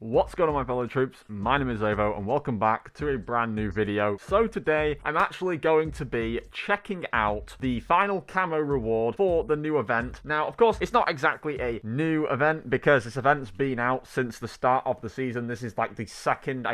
What's going on, my fellow troops? My name is Xavvo and welcome back to a brand new video. So today I'm actually going to be checking out the final camo reward for the new event. Now of course it's not exactly a new event because this event's been out since the start of the season. This is like the second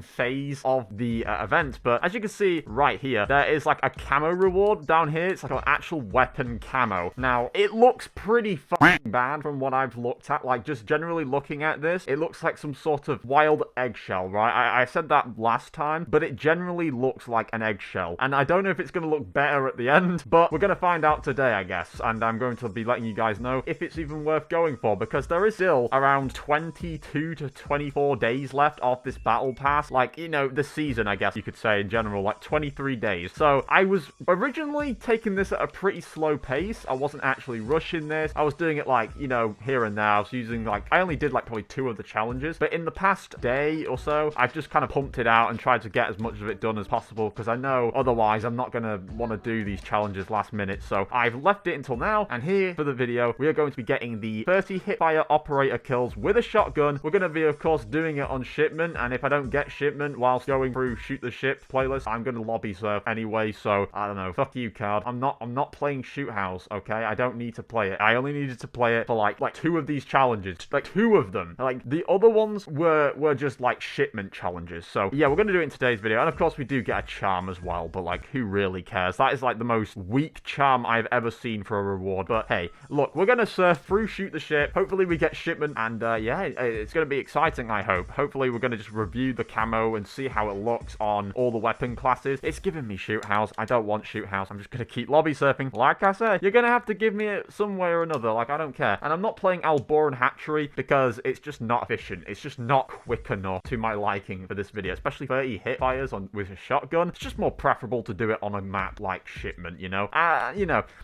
phase of the event, but as you can see right here, there is like a camo reward down here. It's like an actual weapon camo. Now it looks pretty fucking bad from what I've looked at. Like just generally looking at this, it looks like some sort of wild eggshell, right? I said that last time, but it generally looks like an eggshell. And I don't know if it's going to look better at the end, but we're going to find out today, I guess. And I'm going to be letting you guys know if it's even worth going for, because there is still around 22 to 24 days left of this battle pass. Like, you know, the season, I guess you could say in general, like 23 days. So I was originally taking this at a pretty slow pace. I wasn't actually rushing this. I was doing it like, you know, here and there. I was using like, I only did like probably 2 of the challenges. But in the past day or so, I've just kind of pumped it out and tried to get as much of it done as possible, because I know otherwise I'm not going to want to do these challenges last minute. So I've left it until now, and here for the video, we are going to be getting the 30 hipfire operator kills with a shotgun. We're going to be, of course, doing it on shipment, and if I don't get shipment whilst going through shoot the ship playlist, I'm going to lobby surf anyway. So I don't know, fuck you, card. I'm not playing shoot house, okay? I don't need to play it. I only needed to play it for like 2 of these challenges, like 2 of them. Like the other ones were just like shipment challenges. So yeah, we're gonna do it in today's video, and of course we do get a charm as well, but like who really cares? That is like the most weak charm I've ever seen for a reward. But hey, look, we're gonna surf through shoot the ship. Hopefully we get shipment, and yeah, it's gonna be exciting. I hope. Hopefully we're gonna just review the camo and see how it looks on all the weapon classes. It's giving me shoot house. I don't want shoot house. I'm just gonna keep lobby surfing. Like I said, you're gonna have to give me it some way or another. Like, I don't care. And I'm not playing Alboran Hatchery because it's just not efficient. It's just not quick enough to my liking for this video, especially 30 hit fires with a shotgun. It's just more preferable to do it on a map like shipment, you know?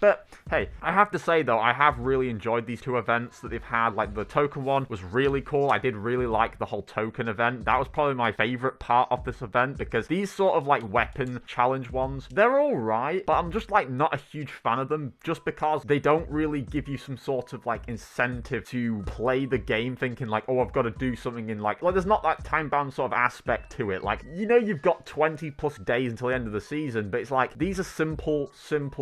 But hey, I have to say though, I have really enjoyed these 2 events that they've had. Like the token one was really cool. I did really like the whole token event. That was probably my favorite part of this event, because these sort of like weapon challenge ones, they're all right, but I'm just like not a huge fan of them, just because they don't really give you some sort of like incentive to play the game thinking like, oh, I've got to do something in like there's not that time-bound sort of aspect to it. Like, you know, you've got 20 plus days until the end of the season, but it's like, these are simple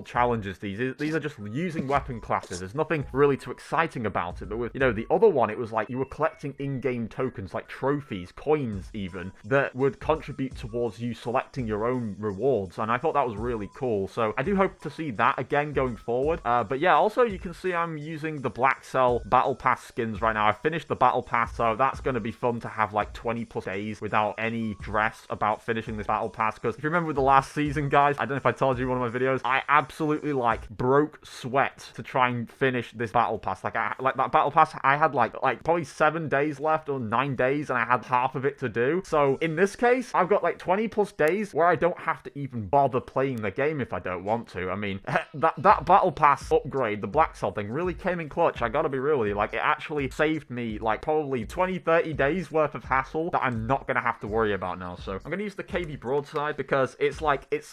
challenges. These are just using weapon classes. There's nothing really too exciting about it. But with, you know, the other one, it was like you were collecting in-game tokens, like trophies, coins even, that would contribute towards you selecting your own rewards, and I thought that was really cool. So I do hope to see that again going forward. But yeah, also you can see I'm using the Black Cell Battle Pass skins right now. I finished the Battle Pass, so that's going to be fun to have like 20 plus days without any stress about finishing this Battle Pass, because if you remember the last season, guys, I don't know if I told you in one of my videos, I absolutely like broke sweat to try and finish this Battle Pass. Like that Battle Pass, I had like probably 7 days left, or 9 days, and I had half of it to do. So in this case, I've got like 20 plus days where I don't have to even bother playing the game if I don't want to. I mean, that Battle Pass upgrade, the Black Cell thing, really came in clutch. I gotta be real with you. Like, it actually saved me like probably 20-30 days worth of hassle that I'm not gonna have to worry about now. So I'm gonna use the KB broadside because it's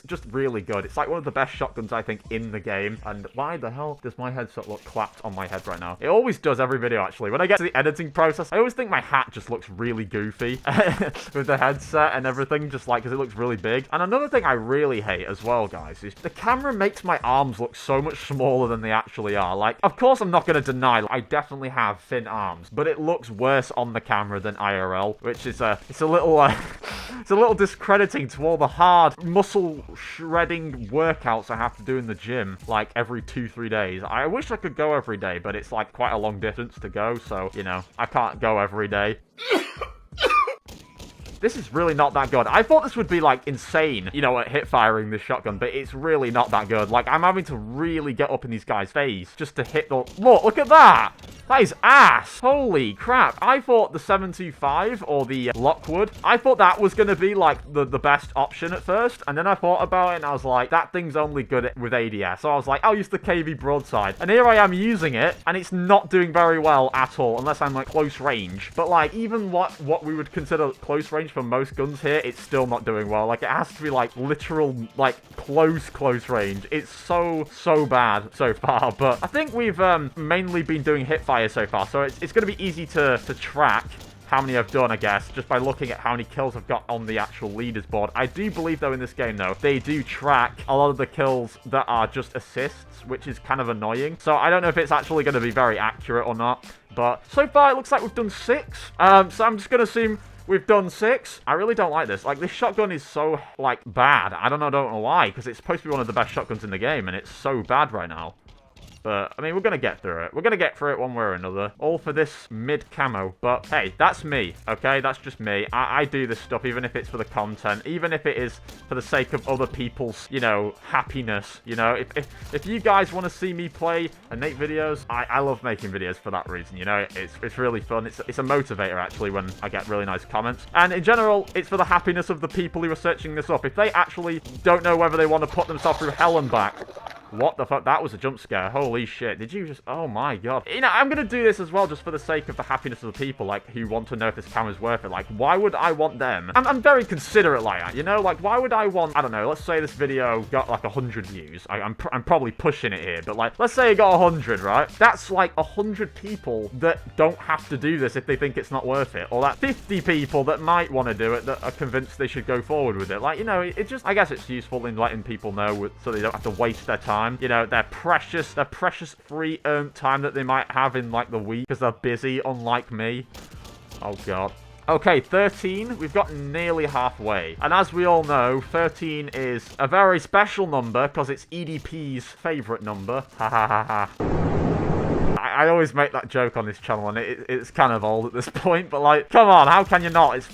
just really good. It's like one of the best shotguns I think in the game. And why the hell does my headset look clapped on my head right now? It always does every video, actually. When I get to the editing process, I always think my hat just looks really goofy with the headset and everything, just like because it looks really big. And another thing I really hate as well, guys, is the camera makes my arms look so much smaller than they actually are. Like, of course I'm not going to deny I definitely have thin arms, but it looks worse on the camera than IRL, which is it's a little discrediting to all the hard muscle shredding workouts I have to do in the gym like every 2-3 days. I wish I could go every day, but it's like quite a long distance to go, so you know, I can't go every day. This is really not that good. I thought this would be, like, insane, you know, at hip firing this shotgun, but it's really not that good. Like, I'm having to really get up in these guys' face just to hit the... Look at that! That is ass! Holy crap. I thought the 725 or the Lockwood, I thought that was going to be, like, the best option at first, and then I thought about it, and I was like, that thing's only good with ADS. So I was like, I'll use the KV broadside. And here I am using it, and it's not doing very well at all, unless I'm, like, close range. But, like, even what we would consider close range for most guns here, it's still not doing well. Like, it has to be like literal, like close range. It's so bad so far, but I think we've mainly been doing hip fire so far, so it's going to be easy to track how many I've done, I guess, just by looking at how many kills I've got on the actual leaders board. I do believe, though, in this game, though, they do track a lot of the kills that are just assists, which is kind of annoying. So I don't know if it's actually going to be very accurate or not. But so far, it looks like we've done 6. So I'm just going to assume we've done 6. I really don't like this. Like, this shotgun is so, like, bad. I don't know why, because it's supposed to be one of the best shotguns in the game, and it's so bad right now. But, I mean, we're going to get through it. We're going to get through it one way or another. All for this mid-camo. But, hey, that's me, okay? That's just me. I do this stuff, even if it's for the content. Even if it is for the sake of other people's, you know, happiness. You know, if you guys want to see me play and make videos, I love making videos for that reason, you know? It's really fun. It's a motivator, actually, when I get really nice comments. And, in general, it's for the happiness of the people who are searching this up. If they actually don't know whether they want to put themselves through hell and back... What the fuck? That was a jump scare. Holy shit. Did you just... Oh my god. You know, I'm going to do this as well just for the sake of the happiness of the people, like, who want to know if this camera's worth it. Like, why would I want them? I'm very considerate like that, you know? Like, why would I want... I don't know. Let's say this video got, like, 100 views. I'm probably pushing it here, but, like, let's say it got 100, right? That's, like, 100 people that don't have to do this if they think it's not worth it. Or that 50 people that might want to do it that are convinced they should go forward with it. Like, you know, it just... I guess it's useful in letting people know so they don't have to waste their time. You know, their precious free earned time that they might have in, like, the week because they're busy, unlike me. Oh, God. Okay, 13. We've got nearly halfway. And as we all know, 13 is a very special number because it's EDP's favorite number. Ha ha ha ha. I always make that joke on this channel, and it's kind of old at this point, but, like, come on, how can you not? It's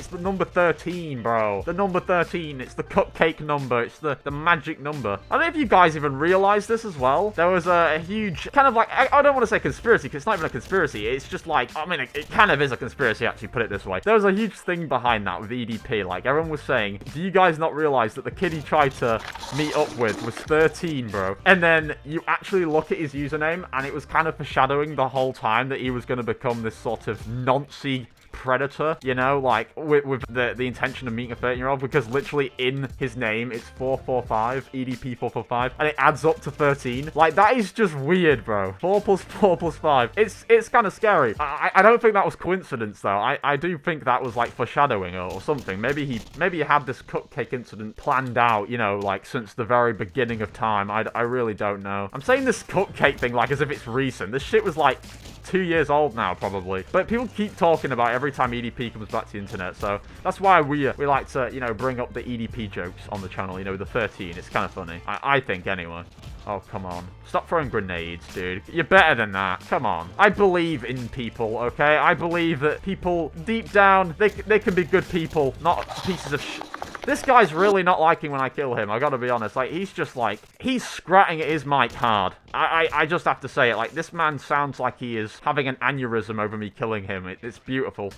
the number 13, bro. The number 13. It's the cupcake number. It's the magic number. I don't know if you guys even realize this as well. There was a huge, kind of like, I don't want to say conspiracy, because it's not even a conspiracy. It's just like, I mean, it kind of is a conspiracy, actually, put it this way. There was a huge thing behind that with EDP. Like, everyone was saying, do you guys not realize that the kid he tried to meet up with was 13, bro? And then you actually look at his username, and it was kind of foreshadowing the whole time that he was going to become this sort of noncy predator, you know, like with the intention of meeting a 13-year-old, because literally in his name it's 445, EDP 445, and it adds up to 13. Like, that is just weird, bro. 4 plus 4 plus 5. It's kind of scary. I don't think that was coincidence, though. I do think that was, like, foreshadowing or something. Maybe he had this cupcake incident planned out, you know, like, since the very beginning of time. I really don't know. I'm saying this cupcake thing, like, as if it's recent. This shit was, like, 2 years old now, probably. But people keep talking about it every time EDP comes back to the internet, so that's why we like to, you know, bring up the EDP jokes on the channel, you know, the 13. It's kind of funny. I think, anyway. Oh, come on. Stop throwing grenades, dude. You're better than that. Come on. I believe in people, okay? I believe that people, deep down, they can be good people, not pieces of shit. This guy's really not liking when I kill him, I gotta be honest. Like, he's just like, he's scratching at his mic hard. I just have to say it. Like, this man sounds like he is having an aneurysm over me killing him. It's beautiful.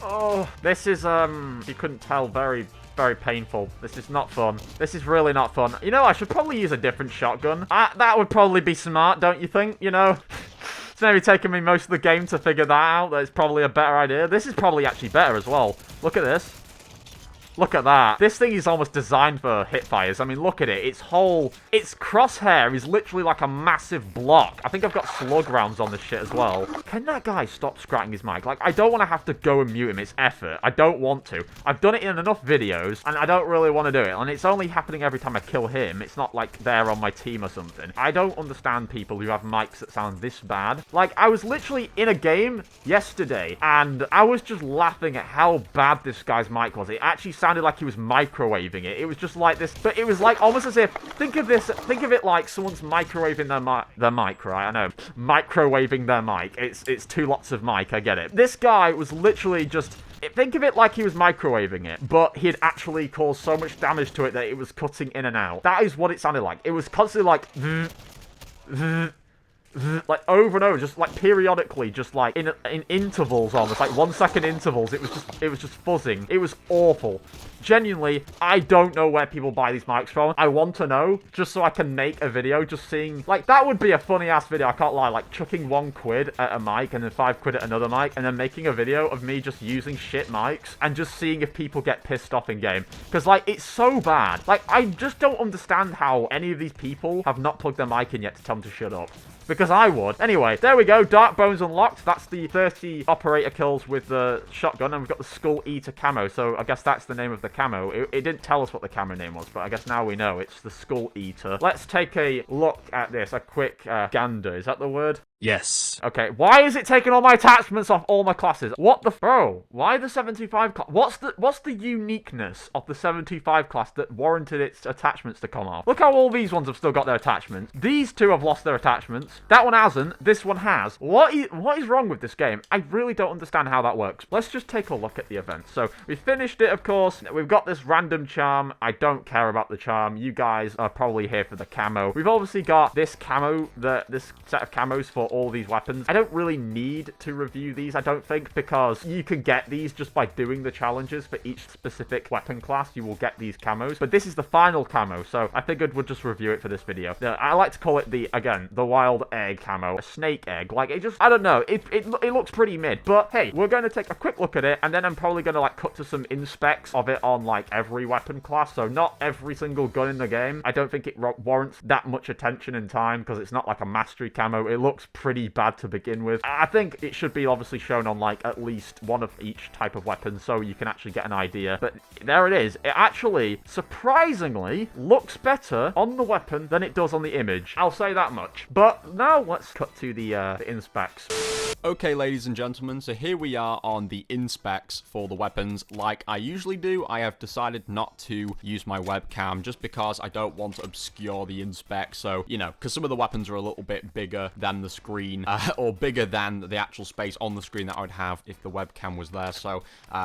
Oh, this is, you couldn't tell, very painful. This is not fun. This is really not fun. You know, I should probably use a different shotgun. That would probably be smart, don't you think? You know? It's maybe taken me most of the game to figure that out. That it's probably a better idea. This is probably actually better as well. Look at this. Look at that. This thing is almost designed for hip fires. I mean, look at it. Its crosshair is literally like a massive block. I think I've got slug rounds on this shit as well. Can that guy stop scratching his mic? Like, I don't want to have to go and mute him. It's effort. I don't want to. I've done it in enough videos, and I don't really want to do it. And it's only happening every time I kill him. It's not like they're on my team or something. I don't understand people who have mics that sound this bad. Like, I was literally in a game yesterday, and I was just laughing at how bad this guy's mic was. It actually sounded like he was microwaving it. It was just like this, but it was like almost as if, think of it like someone's microwaving their mic, right? I know, microwaving their mic. It's two lots of mic, I get it. This guy was literally just, think of it like he was microwaving it, but he'd actually caused so much damage to it that it was cutting in and out. That is what it sounded like. It was constantly like, like over and over, just like periodically, just like in intervals, almost like 1 second intervals. It was just fuzzing. It was awful. Genuinely, I don't know where people buy these mics from. I want to know, just so I can make a video, just seeing, like, that would be a funny ass video, I can't lie, like chucking £1 at a mic and then £5 at another mic, and then making a video of me just using shit mics and just seeing if people get pissed off in game. Because, like, it's so bad. Like, I just don't understand how any of these people have not plugged their mic in yet to tell them to shut up. because I would. Anyway, there we go. Dark Bones unlocked. That's the 30 operator kills with the shotgun, and we've got the Skull Eater camo. So I guess that's the name of the camo. It didn't tell us what the camo name was, but I guess now we know. It's the Skull Eater. Let's take a look at this. A quick gander. Is that the word? Yes. Okay, why is it taking all my attachments off all my classes? What the... Bro, why the 75 class? What's the uniqueness of the 75 class that warranted its attachments to come off? Look how all these ones have still got their attachments. These two have lost their attachments. That one hasn't. This one has. What is wrong with this game? I really don't understand how that works. Let's just take a look at the event. So, we finished it, of course. We've got this random charm. I don't care about the charm. You guys are probably here for the camo. We've obviously got this camo, this set of camos for all these weapons. I don't really need to review these, I don't think, because you can get these just by doing the challenges for each specific weapon class. You will get these camos, but this is the final camo, so I figured we'd just review it for this video. I like to call it the wild egg camo, a snake egg. Like, it just, I don't know, it looks pretty mid, but hey, we're going to take a quick look at it, and then I'm probably going to like cut to some inspects of it on like every weapon class, so not every single gun in the game. I don't think it warrants that much attention and time, because it's not like a mastery camo. It looks pretty bad to begin with. I think it should be obviously shown on like at least one of each type of weapon, so you can actually get an idea. But there it is. It actually, surprisingly, looks better on the weapon than it does on the image. I'll say that much. But now let's cut to the inspects. Okay, ladies and gentlemen, so here we are on the inspects for the weapons. Like I usually do, I have decided not to use my webcam just because I don't want to obscure the inspects. So, you know, because some of the weapons are a little bit bigger than the screen, or bigger than the actual space on the screen that I would have if the webcam was there. So,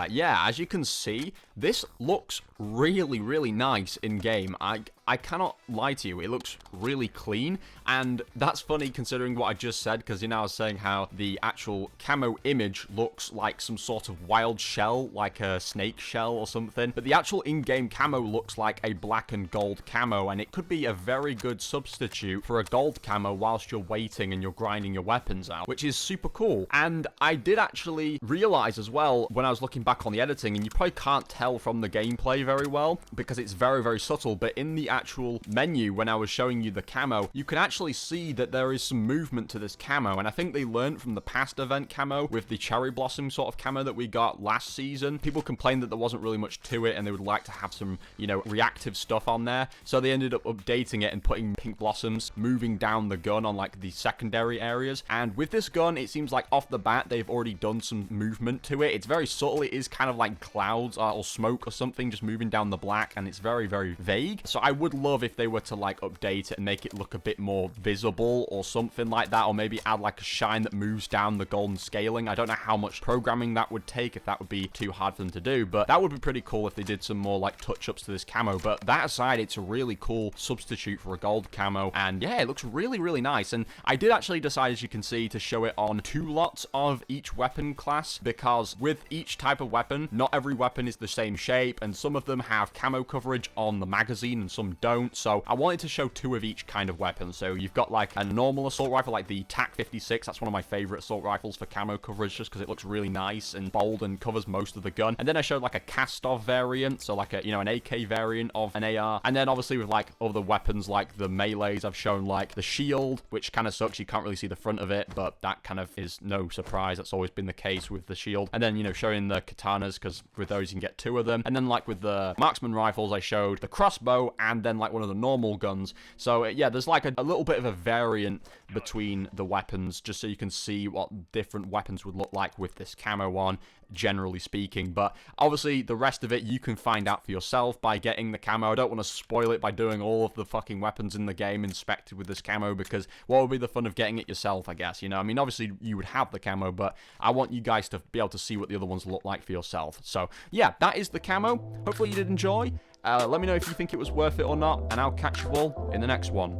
yeah, as you can see, this looks really, really nice in game. I cannot lie to you, it looks really clean, and that's funny considering what I just said, because, you know, I was saying how the actual camo image looks like some sort of wild shell, like a snake shell or something, but the actual in-game camo looks like a black and gold camo, and it could be a very good substitute for a gold camo whilst you're waiting and you're grinding your weapons out, which is super cool. And I did actually realize as well, when I was looking back on the editing, and you probably can't tell from the gameplay very well, because it's very, very subtle, but in the actual menu, when I was showing you the camo, you can actually see that there is some movement to this camo, and I think they learned from the past event camo with the cherry blossom sort of camo that we got last season. People complained that there wasn't really much to it, and they would like to have some, you know, reactive stuff on there, so they ended up updating it and putting pink blossoms moving down the gun on like the secondary areas. And with this gun, it seems like off the bat they've already done some movement to it. It's very subtle. It is kind of like clouds or smoke or something just moving down the black, and it's very, very vague. So I would love if they were to like update it and make it look a bit more visible or something like that, or maybe add like a shine that moves down the golden scaling. I don't know how much programming that would take, if that would be too hard for them to do, but that would be pretty cool if they did some more like touch-ups to this camo. But that aside, it's a really cool substitute for a gold camo, and yeah, it looks really, really nice. And I did actually decide, as you can see, to show it on 2 lots of each weapon class, because with each type of weapon, not every weapon is the same shape, and some of them have camo coverage on the magazine and some don't. So I wanted to show 2 of each kind of weapon. So you've got like a normal assault rifle, like the TAC 56. That's one of my favorite assault rifles for camo coverage, just because it looks really nice and bold and covers most of the gun. And then I showed like a cast-off variant, so like a, you know, an AK variant of an AR. And then obviously with like other weapons like the melees, I've shown like the shield, which kind of sucks. You can't really see the front of it, but that kind of is no surprise. That's always been the case with the shield. And then, you know, showing the katanas, because with those you can get 2 of them. And then like with the marksman rifles, I showed the crossbow and then like one of the normal guns. So yeah, there's like a little bit of a variant between the weapons, just so you can see what different weapons would look like with this camo on, generally speaking. But obviously the rest of it you can find out for yourself by getting the camo. I don't want to spoil it by doing all of the fucking weapons in the game inspected with this camo, because what would be the fun of getting it yourself, I guess, you know? I mean, obviously you would have the camo, but I want you guys to be able to see what the other ones look like for yourself. So yeah, that is the camo. Hopefully you did enjoy. Let me know if you think it was worth it or not, and I'll catch you all in the next one.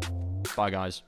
Bye, guys.